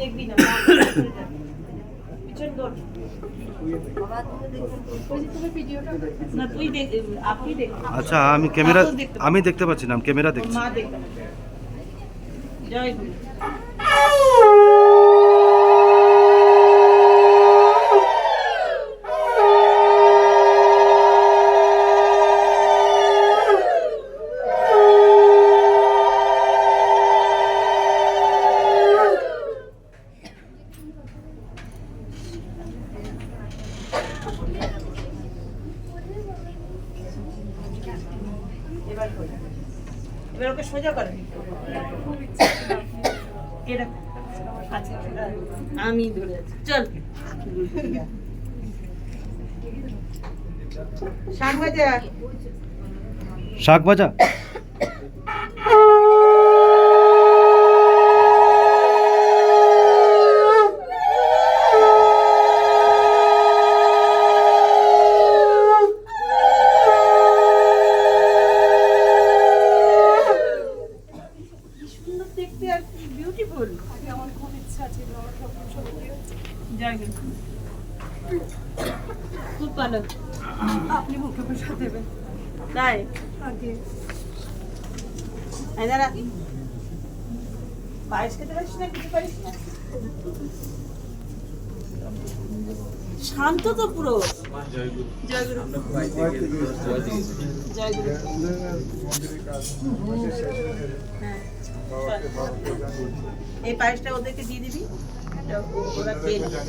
দেখবি না পিছন দৌড় না তুই দেখ, আপনি দেখ। আচ্ছা আমি দেখতে পাচ্ছি না, ক্যামেরা দেখছি। মা দেখতে পাচ্ছে। জয় গুরু। এবার ওকে সোজা করে এরকম। আচ্ছা আমি ধরে আছি, চল। শাক ভাজা শাক ভাজা। দেখতে আর বিউটিফুল। আমার খুব ইচ্ছা ছিল খুব ভালো। আপনি মুখে বসা দেবেন তাই আগে। দাঁড়া, পায়েস খেতে পারিস না, কিছু পারিস না? শান্ত তো পুরো। জয় গুরু। জয় গুরু। হ্যাঁ, এই পায়েসটা ওদেরকে দিয়ে দিবি, ওরা খেয়ে নেবে।